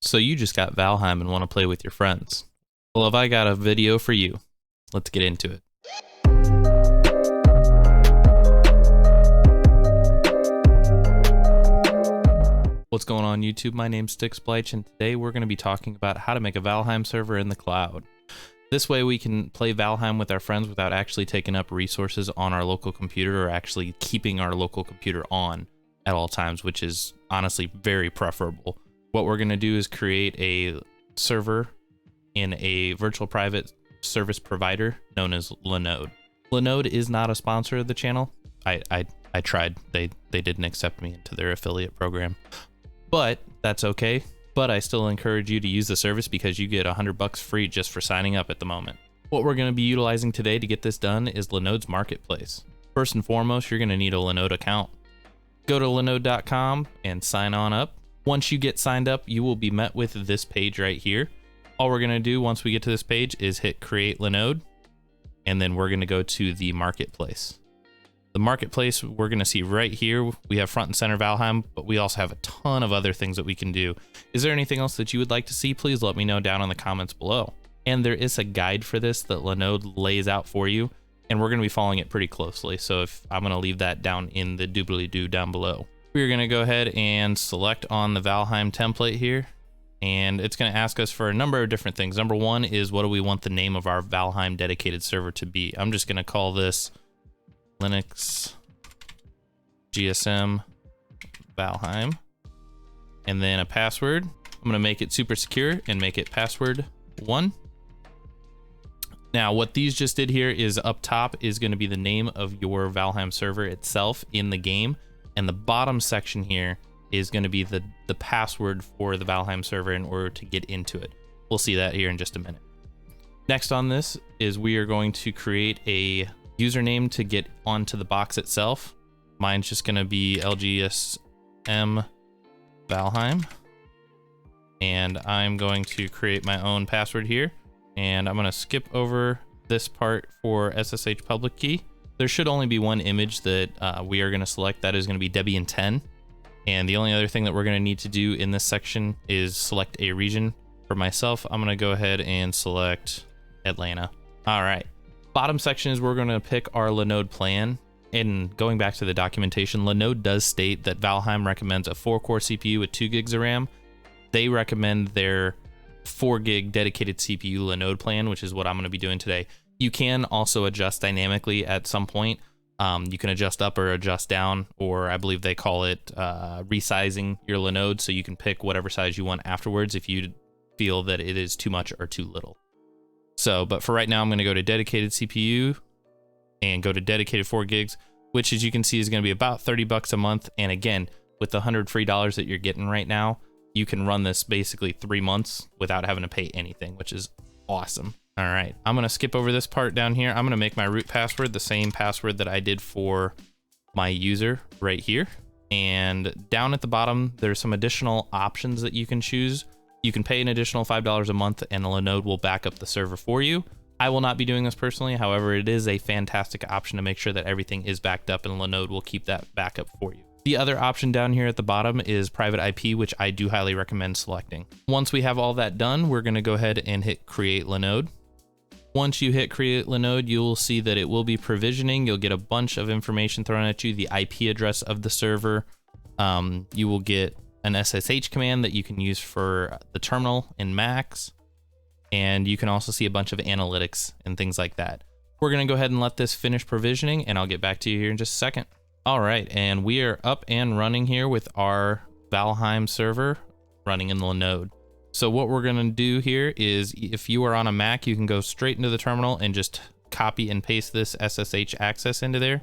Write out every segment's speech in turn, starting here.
So you just got Valheim and want to play with your friends. Well, have I got a video for you. Let's get into it. What's going on YouTube? My name's Styxbleich, and today we're going to be talking about how to make a Valheim server in the cloud. This way we can play Valheim with our friends without actually taking up resources on our local computer or actually keeping our local computer on at all times, which is honestly very preferable. What we're going to do is create a server in a virtual private service provider known as Linode. Linode is not a sponsor of the channel. I tried. They didn't accept me into their affiliate program, but that's okay. But I still encourage you to use the service because you get $100 free just for signing up at the moment. What we're going to be utilizing today to get this done is Linode's marketplace. First and foremost, you're going to need a Linode account. Go to linode.com and sign on up. Once you get signed up, you will be met with this page right here. All we're going to do once we get to this page is hit create Linode, and then we're going to go to the marketplace. The marketplace, we're going to see right here, we have front and center Valheim, but we also have a ton of other things that we can do. Is there anything else that you would like to see? Please let me know down in the comments below. And there is a guide for this that Linode lays out for you, and we're going to be following it pretty closely. So if I'm going to leave that down in the doobly-doo down below. We're going to go ahead and select on the Valheim template here, and it's going to ask us for a number of different things. Number one is, what do we want the name of our Valheim dedicated server to be? I'm just going to call this LinuxGSM Valheim, and then a password. I'm going to make it super secure and make it password 1. Now, what these just did here is up top is going to be the name of your Valheim server itself in the game. And the bottom section here is going to be the password for the Valheim server in order to get into it. We'll see that here in just a minute. Next on this is we are going to create a username to get onto the box itself. Mine's just going to be LGSM Valheim. And I'm going to create my own password here. And I'm going to skip over this part for SSH public key. There should only be one image that we are going to select. That is going to be Debian 10. And the only other thing that we're going to need to do in this section is select a region. For myself, I'm going to go ahead and select Atlanta. All right. Bottom section is we're going to pick our Linode plan. And going back to the documentation, Linode does state that Valheim recommends a 4-core CPU with 2 gigs of RAM. They recommend their 4 gig dedicated CPU Linode plan, which is what I'm going to be doing today. You can also adjust dynamically at some point. You can adjust up or adjust down, or I believe they call it resizing your Linode, so you can pick whatever size you want afterwards if you feel that it is too much or too little. So, but for right now, I'm going to go to dedicated CPU and go to dedicated 4 gigs, which as you can see is going to be about $30 a month. And again, with the $100 free that you're getting right now, you can run this basically 3 months without having to pay anything, which is awesome. All right, I'm going to skip over this part down here. I'm going to make my root password the same password that I did for my user right here. And down at the bottom, there's some additional options that you can choose. You can pay an additional $5 a month and Linode will back up the server for you. I will not be doing this personally. However, it is a fantastic option to make sure that everything is backed up, and Linode will keep that backup for you. The other option down here at the bottom is private IP, which I do highly recommend selecting. Once we have all that done, we're going to go ahead and hit create Linode. Once you hit create Linode, you'll see that it will be provisioning. You'll get a bunch of information thrown at you, the IP address of the server. You will get an SSH command that you can use for the terminal in Macs. And you can also see a bunch of analytics and things like that. We're going to go ahead and let this finish provisioning, and I'll get back to you here in just a second. All right, and we are up and running here with our Valheim server running in Linode. So what we're going to do here is, if you are on a Mac, you can go straight into the terminal and just copy and paste this SSH access into there.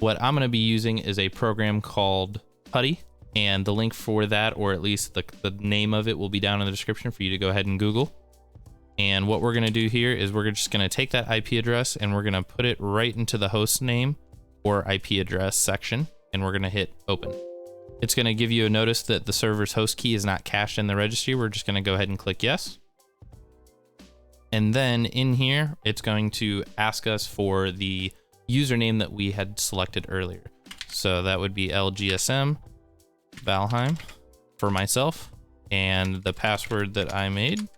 What I'm going to be using is a program called Putty, and the link for that, or at least the name of it, will be down in the description for you to go ahead and Google. And what we're going to do here is we're just going to take that IP address and we're going to put it right into the host name or IP address section, and we're going to hit open. It's going to give you a notice that the server's host key is not cached in the registry. We're just going to go ahead and click yes. And then in here, it's going to ask us for the username that we had selected earlier. So that would be LGSM Valheim for myself. and the password that I made.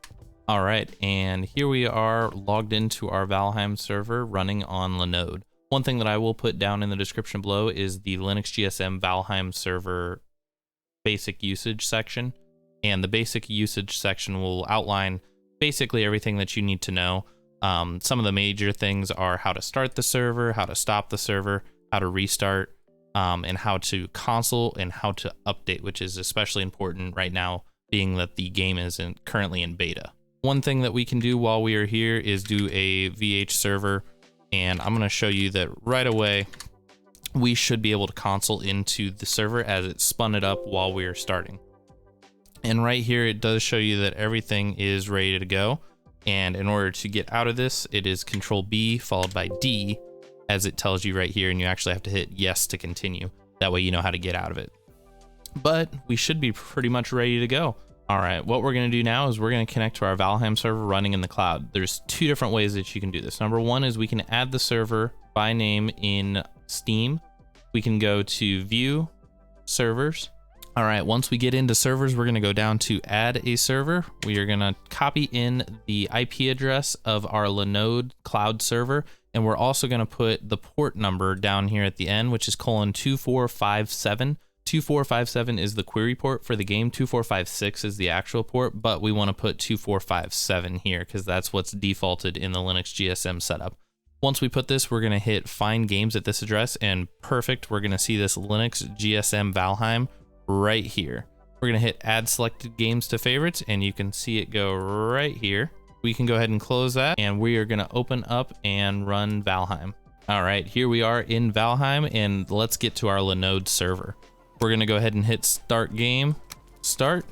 All right, and here we are logged into our Valheim server running on Linode. One thing that I will put down in the description below is the LinuxGSM Valheim server basic usage section, and the basic usage section will outline basically everything that you need to know. Some of the major things are how to start the server, how to stop the server, how to restart, and how to console and how to update, which is especially important right now, being that the game is currently in beta. One thing that we can do while we are here is do a VH server, and I'm going to show you that right away. We should be able to console into the server as it spun it up while we are starting. And right here, it does show you that everything is ready to go. And in order to get out of this, it is Control B followed by D, as it tells you right here, and you actually have to hit yes to continue. That way you know how to get out of it. But we should be pretty much ready to go. All right, what we're gonna do now is we're gonna connect to our Valheim server running in the cloud. There's two different ways that you can do this. Number one is we can add the server by name in Steam. We can go to View, Servers. All right, once we get into servers, we're gonna go down to Add a Server. We are gonna copy in the IP address of our Linode cloud server, and we're also gonna put the port number down here at the end, which is :2457. 2457 is the query port for the game, 2456 is the actual port, but we wanna put 2457 here because that's what's defaulted in the LinuxGSM setup. Once we put this, we're gonna hit find games at this address, and perfect, we're gonna see this LinuxGSM Valheim right here. We're gonna hit add selected games to favorites, and you can see it go right here. We can go ahead and close that, and we are gonna open up and run Valheim. All right, here we are in Valheim, and let's get to our Linode server. We're gonna go ahead and hit start game, start.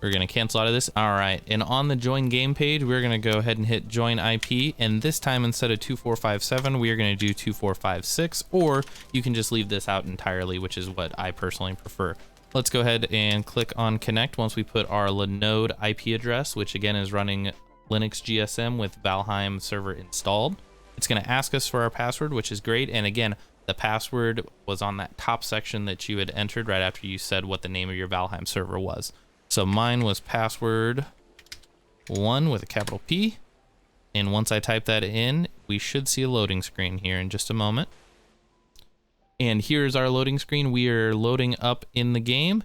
We're gonna cancel out of this. All right, and on the join game page, we're gonna go ahead and hit join IP, and this time instead of 2457, we are gonna do 2456, or you can just leave this out entirely, which is what I personally prefer. Let's go ahead and click on connect once we put our Linode IP address, which again is running LinuxGSM with Valheim server installed. It's gonna ask us for our password, which is great, and again, the password was on that top section that you had entered right after you said what the name of your Valheim server was. So mine was password 1 with a capital P. And once I type that in, we should see a loading screen here in just a moment. And here's our loading screen. We are loading up in the game,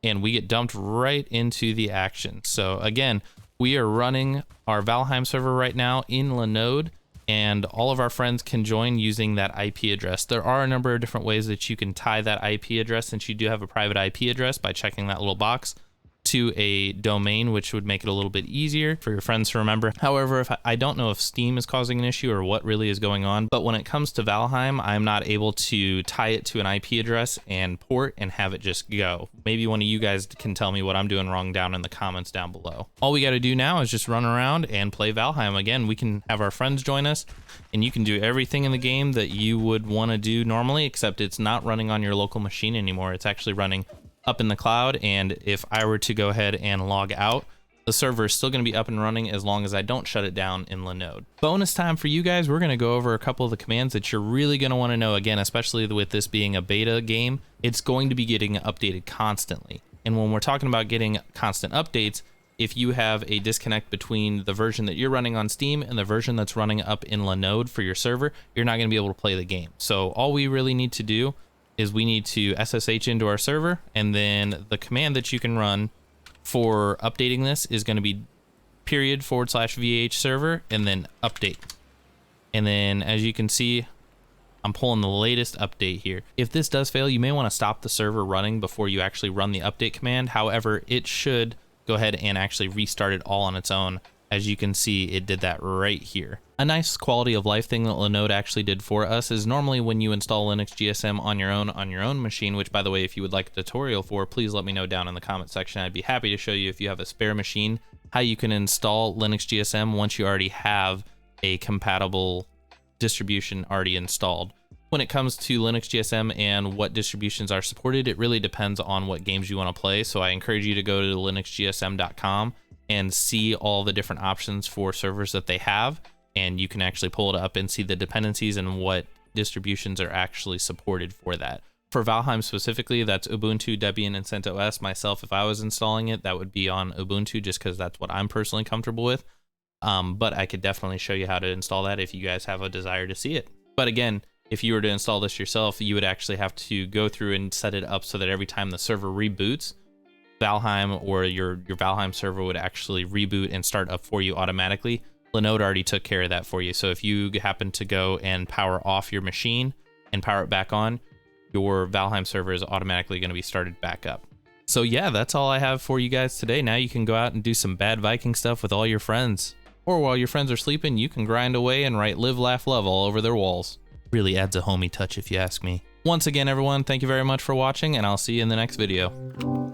and we get dumped right into the action. So again, we are running our Valheim server right now in Linode, and all of our friends can join using that IP address. There are a number of different ways that you can tie that IP address, since you do have a private IP address, by checking that little box, to a domain, which would make it a little bit easier for your friends to remember. However, if I don't know if Steam is causing an issue or what really is going on, but when it comes to Valheim, I'm not able to tie it to an IP address and port and have it just go. Maybe one of you guys can tell me what I'm doing wrong down in the comments down below. All we got to do now is just run around and play Valheim. Again, we can have our friends join us, and you can do everything in the game that you would want to do normally, except it's not running on your local machine anymore. It's actually running up in the cloud, and if I were to go ahead and log out, the server is still going to be up and running as long as I don't shut it down in Linode. Bonus time for you guys, we're going to go over a couple of the commands that you're really going to want to know. Again, especially with this being a beta game, it's going to be getting updated constantly. And when we're talking about getting constant updates, if you have a disconnect between the version that you're running on Steam and the version that's running up in Linode for your server, you're not going to be able to play the game. So all we really need to do is we need to SSH into our server, and then the command that you can run for updating this is going to be /VH server and then update. And then as you can see, I'm pulling the latest update here. If this does fail, you may want to stop the server running before you actually run the update command. However, it should go ahead and actually restart it all on its own. As you can see, it did that right here. A nice quality of life thing that Linode actually did for us is normally when you install LinuxGSM on your own machine, which by the way, if you would like a tutorial for, please let me know down in the comment section. I'd be happy to show you, if you have a spare machine, how you can install LinuxGSM once you already have a compatible distribution already installed. When it comes to LinuxGSM and what distributions are supported, it really depends on what games you want to play. So I encourage you to go to linuxgsm.com and see all the different options for servers that they have, and you can actually pull it up and see the dependencies and what distributions are actually supported for that. For Valheim specifically, that's Ubuntu, Debian, and CentOS. Myself, if I was installing it, that would be on Ubuntu just because that's what I'm personally comfortable with. But I could definitely show you how to install that if you guys have a desire to see it. But again, if you were to install this yourself, you would actually have to go through and set it up so that every time the server reboots, Valheim or your Valheim server would actually reboot and start up for you automatically. Linode already took care of that for you. So if you happen to go and power off your machine and power it back on, your Valheim server is automatically going to be started back up. So yeah, that's all I have for you guys today. Now you can go out and do some bad Viking stuff with all your friends. Or while your friends are sleeping, you can grind away and write live, laugh, love all over their walls. Really adds a homey touch if you ask me. Once again, everyone, thank you very much for watching, and I'll see you in the next video.